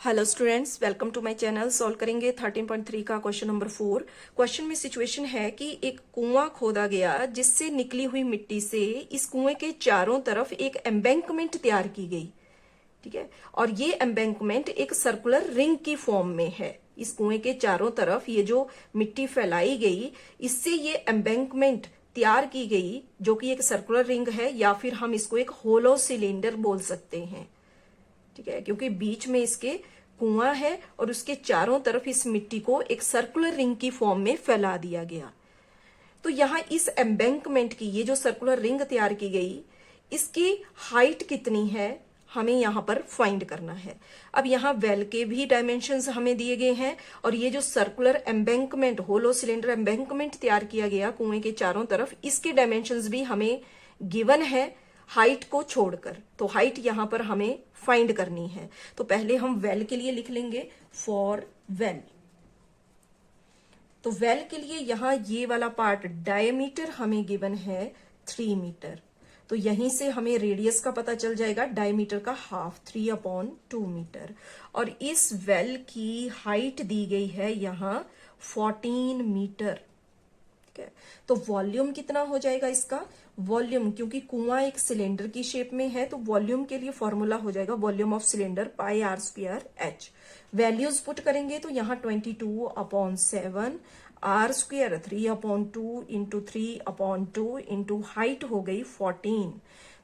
Hello students, welcome to my channel. Solve करेंगे 13.3 का question number 4। Question में situation है कि एक कुआं खोदा गया जिससे निकली हुई मिट्टी से इस कुएं के चारों तरफ एक एम्बैंकमेंट तैयार की गई। ठीक है, और ये एम्बैंकमेंट एक सर्कुलर रिंग की फॉर्म में है। इस कुएं के चारों तरफ ये जो मिट्टी फैलाई गई, इससे ये एम्बैंकमेंट तैयार की गई जो कि एक सर्कुलर रिंग है, या फिर हम इसको एक होलो सिलेंडर बोल सकते हैं। ठीक है, क्योंकि बीच में इसके कुआं है और उसके चारों तरफ इस मिट्टी को एक सर्कुलर रिंग की फॉर्म में फैला दिया गया। तो यहाँ इस एम्बैंकमेंट की ये जो सर्कुलर रिंग तैयार की गई, इसकी हाइट कितनी है हमें यहाँ पर फाइंड करना है। अब यहाँ वेल के भी डायमेंशंस हमें दिए गए हैं, और ये जो circular embankment, hollow cylinder embankment तैयार किया गया कुएं के चारों तरफ, इसके डायमेंशंस भी हमें गिवन है हाइट को छोड़कर। तो हाइट यहां पर हमें फाइंड करनी है। तो पहले हम वेल के लिए लिख लेंगे फॉर वेल। तो वेल के लिए यहां ये वाला पार्ट डायमीटर हमें गिवन है 3 मीटर। तो यहीं से हमें रेडियस का पता चल जाएगा, डायमीटर का हाफ 3/2 मीटर। और इस वेल की हाइट दी गई है यहां 14 मीटर। तो वॉल्यूम कितना हो जाएगा इसका? वॉल्यूम, क्योंकि कुआं एक सिलेंडर की शेप में है, तो वॉल्यूम के लिए फॉर्मूला हो जाएगा volume of cylinder πr²h। Values put करेंगे तो यहाँ 22/7, r² 3/2 इंटू 3/2 इंटू हाइट हो गई 14।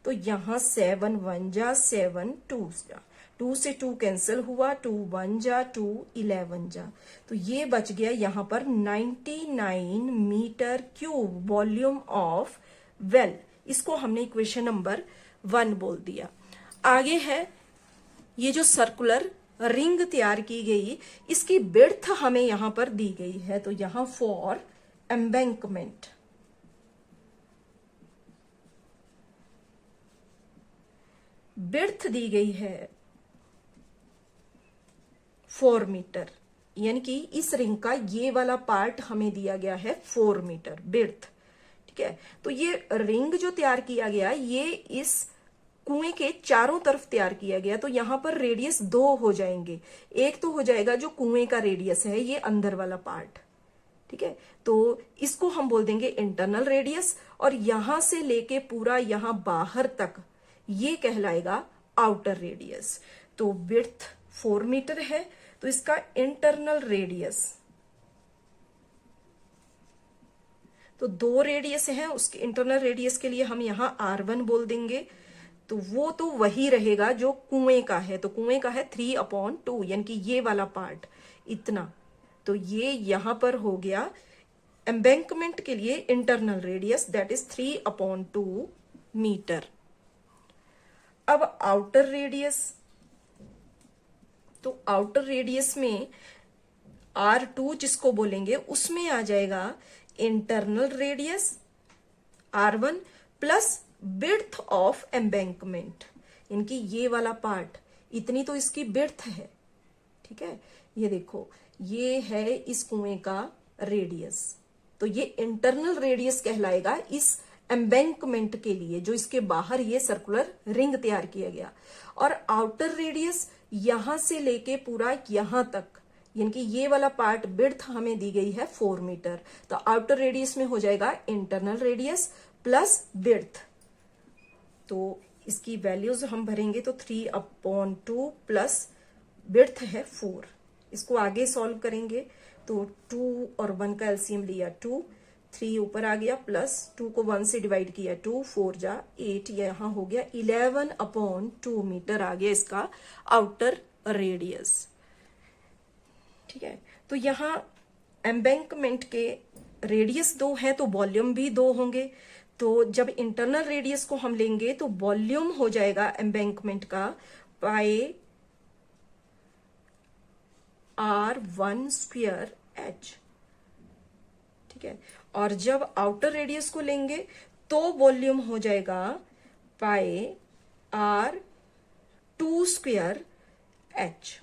तो यहाँ 7 1 जा 7 2 जा, 2 से 2 कैंसिल हुआ, 2 1 जा 2 11 जा, तो ये बच गया यहाँ पर 99 metre cube volume of well. इसको हमने इक्वेशन नंबर 1 बोल दिया। आगे है ये जो सर्कुलर रिंग तैयार की गई, इसकी विड्थ हमें यहां पर दी गई है। तो यहां फॉर एम्बैंकमेंट विड्थ दी गई है 4 मीटर, यानी कि इस रिंग का ये वाला पार्ट हमें दिया गया है 4 मीटर विड्थ। ठीक है, तो ये रिंग जो तैयार किया गया, ये इस कुएं के चारों तरफ तैयार किया गया। तो यहां पर रेडियस 2 हो जाएंगे। एक तो हो जाएगा जो कुएं का रेडियस है, ये अंदर वाला पार्ट। ठीक है, तो इसको हम बोल देंगे इंटरनल रेडियस, और यहां से लेके पूरा यहां बाहर तक ये कहलाएगा आउटर रेडियस। तो विड्थ 4 मीटर है, तो इसका इंटरनल रेडियस, तो 2 रेडियस है, उसके इंटरनल रेडियस के लिए हम यहां R1 बोल देंगे। तो वो तो वही रहेगा जो कुएं का है। तो कुएं का है 3/2, यानी कि ये वाला पार्ट इतना। तो ये यहां पर हो गया एम्बैंकमेंट के लिए internal radius, that is 3/2 metre. अब आउटर रेडियस, तो आउटर रेडियस में R2 जिसको बोलेंगे, उसमें आ जाएगा internal radius R1 plus width of embankment, इनकी ये वाला पार्ट, इतनी तो इसकी विड्थ है। ठीक है, ये देखो, ये है इस कुएं का रेडियस। तो ये इंटरनल रेडियस कहलाएगा इस एम्बैंकमेंट के लिए, जो इसके बाहर ये सर्कुलर रिंग तैयार किया गया। और आउटर रेडियस यहां से लेके पूरा यहां तक, यानी कि ये वाला पार्ट विड्थ हमें दी गई है 4 मीटर। तो आउटर रेडियस में हो जाएगा इंटरनल रेडियस प्लस विड्थ। तो इसकी वैल्यूज हम भरेंगे तो 3/2 प्लस विड्थ है 4। इसको आगे सॉल्व करेंगे तो 2 और 1 का एलसीएम लिया 2, 3 ऊपर आ गया, प्लस 2 को 1 से डिवाइड किया 2, 4 जा 8, यहां हो गया 11/2 मीटर आ गया इसका आउटर रेडियस। ठीक है, तो यहां एम्बैंकमेंट के रेडियस 2 है, तो वॉल्यूम भी 2 होंगे। तो जब इंटरनल रेडियस को हम लेंगे तो वॉल्यूम हो जाएगा एम्बैंकमेंट का πr1²h। ठीक है, और जब आउटर रेडियस को लेंगे तो वॉल्यूम हो जाएगा πr2²h।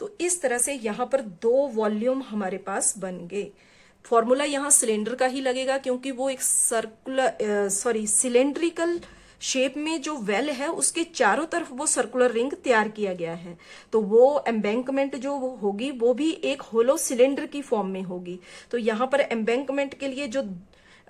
तो इस तरह से यहां पर 2 वॉल्यूम हमारे पास बन गए। फॉर्मूला यहां सिलेंडर का ही लगेगा, क्योंकि वो एक सिलेंड्रिकल शेप में जो वेल है उसके चारों तरफ वो सर्कुलर रिंग तैयार किया गया है, तो वो एम्बैंकमेंट जो होगी वो भी एक होलो सिलेंडर की फॉर्म में होगी। तो यहाँ पर एम्बैंकमेंट के लिए जो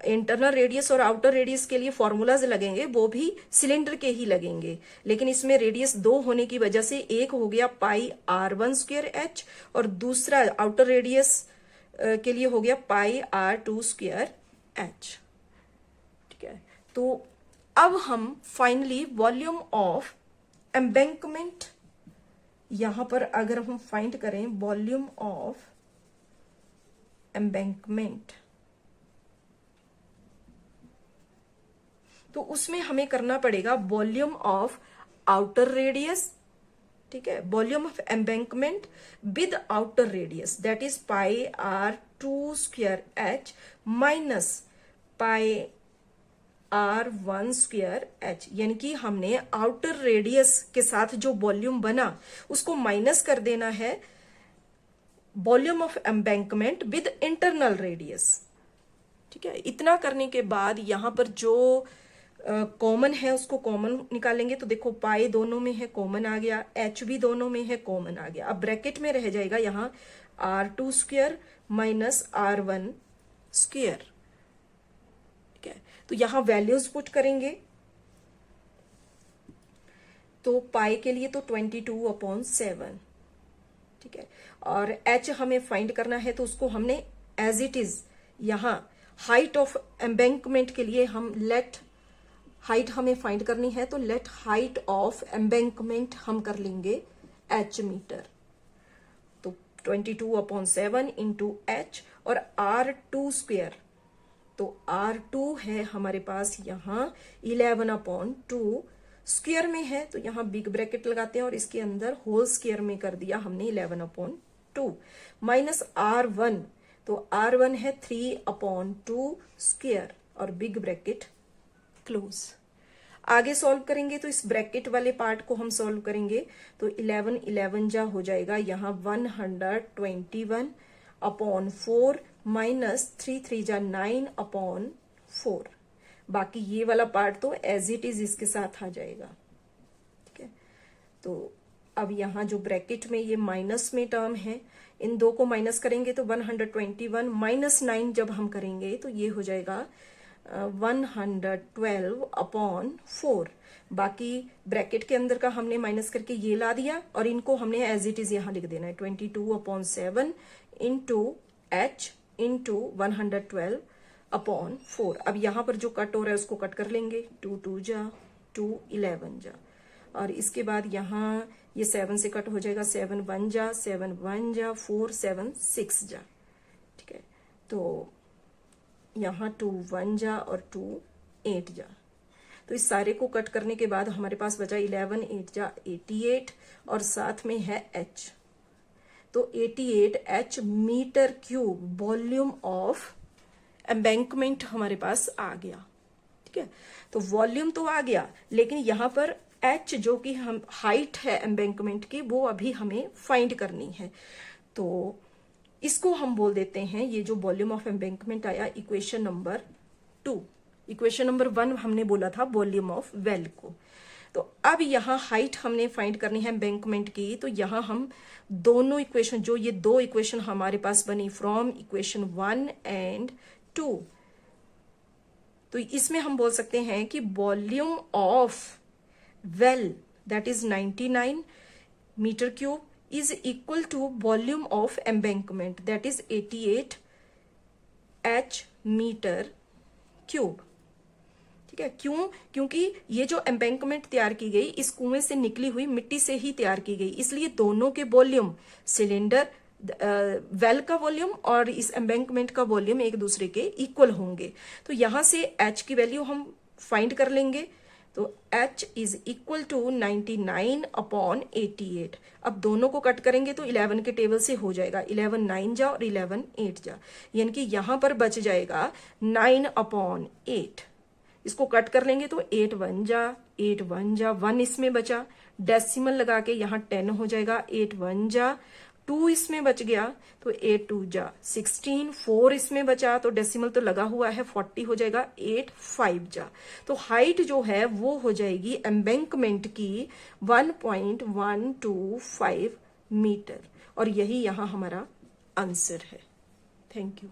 इंटरनल रेडियस और आउटर रेडियस के लिए फॉर्मूलाज लगेंगे वो भी सिलेंडर के ही लगेंगे, लेकिन इसमें रेडियस 2 होने की वजह से एक हो गया पाई r1² h और दूसरा आउटर रेडियस के लिए हो गया पाई r2² h। ठीक है, तो अब हम फाइनली वॉल्यूम ऑफ एम्बैंकमेंट, यहां पर अगर हम फाइंड करें वॉल्यूम ऑफ एम्बैंकमेंट, तो उसमें हमें करना पड़ेगा वॉल्यूम ऑफ आउटर रेडियस, ठीक है, volume of embankment with outer radius that is pi r2² h minus pi r1² h, यानी कि हमने आउटर रेडियस के साथ जो वॉल्यूम बना उसको माइनस कर देना है volume of embankment with internal radius. ठीक है, इतना करने के बाद यहां पर जो कॉमन है उसको कॉमन निकालेंगे, तो देखो पाई दोनों में है कॉमन आ गया, h भी दोनों में है कॉमन आ गया। अब ब्रैकेट में रह जाएगा यहाँ r2² माइनस r1²। ठीक है, तो यहां वैल्यूज पुट करेंगे, तो पाई के लिए तो 22/7। ठीक है, और h हमें फाइंड करना है तो उसको हमने एज इट इज यहां हाइट ऑफ एम्बैंकमेंट के लिए हम लेट हाइट हमें फाइंड करनी है, तो लेट हाइट ऑफ एम्बैंकमेंट हम कर लेंगे h मीटर, तो 22/7 इंटू h और r2², तो r2 है हमारे पास यहाँ 11/2 स्क्वायर में है, तो यहाँ बिग ब्रैकेट लगाते हैं और इसके अंदर होल स्क्वायर में कर दिया हमने 11/2 माइनस r1, तो r1 है 3/2 स्क्वायर और बिग ब्रैकेट क्लोज। आगे सॉल्व करेंगे तो इस ब्रैकेट वाले पार्ट को हम सॉल्व करेंगे, तो 11 जा हो जाएगा यहाँ 121/4 माइनस 3 जा 9/4। बाकी ये वाला पार्ट तो एज इट इज इसके साथ आ जाएगा। ठीक है, तो अब यहाँ जो ब्रैकेट में ये माइनस में टर्म है, इन दो को माइनस करेंगे तो 121 माइनस 9 जब हम करेंगे तो ये हो जाएगा 112/4। बाकी ब्रैकेट के अंदर का हमने माइनस करके ये ला दिया और इनको हमने एज इट इज यहां लिख देना है 22/7 इंटू h इंटू 112/4। अब यहां पर जो कट हो रहा है उसको कट कर लेंगे, 2 जा 2 11 जा, और इसके बाद यहाँ ये 7 से कट हो जाएगा, 7 1 जा 4 7 6 जा। ठीक है, तो यहाँ 2 1 जा और 2 8 जा, तो इस सारे को कट करने के बाद हमारे पास बचा 11 8 जा 88 और साथ में है h, तो 88 h metre cube volume of embankment हमारे पास आ गया। ठीक है, तो वॉल्यूम तो आ गया, लेकिन यहां पर h जो कि हम हाइट है एम्बैंकमेंट की वो अभी हमें फाइंड करनी है, तो इसको हम बोल देते हैं, ये जो वॉल्यूम ऑफ एम्बैंकमेंट आया इक्वेशन नंबर 2। इक्वेशन नंबर 1 हमने बोला था वॉल्यूम ऑफ वेल को। तो अब यहाँ हाइट हमने फाइंड करनी है एम्बैंकमेंट की, तो यहाँ हम दोनों इक्वेशन, जो ये दो इक्वेशन हमारे पास बनी फ्रॉम इक्वेशन 1 एंड 2, तो इसमें हम बोल सकते हैं कि volume of well that is 99 metre cube is equal to volume of embankment that is 88 h metre cube. ठीक है, क्योंकि ये जो एम्बैंकमेंट तैयार की गई इस कुएं से निकली हुई मिट्टी से ही तैयार की गई, इसलिए दोनों के वॉल्यूम, सिलेंडर वेल का वॉल्यूम और इस एम्बैंकमेंट का वॉल्यूम एक दूसरे के इक्वल होंगे। तो यहां से h की वैल्यू हम फाइंड कर लेंगे, तो h इज इक्वल टू 99/88। अब दोनों को कट करेंगे तो 11 के टेबल से हो जाएगा, 11 9 जा और 11 8 जा, यानी कि यहां पर बच जाएगा 9/8। इसको कट कर लेंगे तो 8 1 जा 8 1 जा, 1 इसमें बचा, डेसिमल लगा के यहाँ 10 हो जाएगा, 8 1 जा 2 इसमें बच गया तो 8 2 जा 16, 4 इसमें बचा तो डेसिमल तो लगा हुआ है 40 हो जाएगा, 8 5 जा। तो हाइट जो है वो हो जाएगी एम्बैंकमेंट की 1.125 मीटर, और यही यहां हमारा आंसर है। Thank you.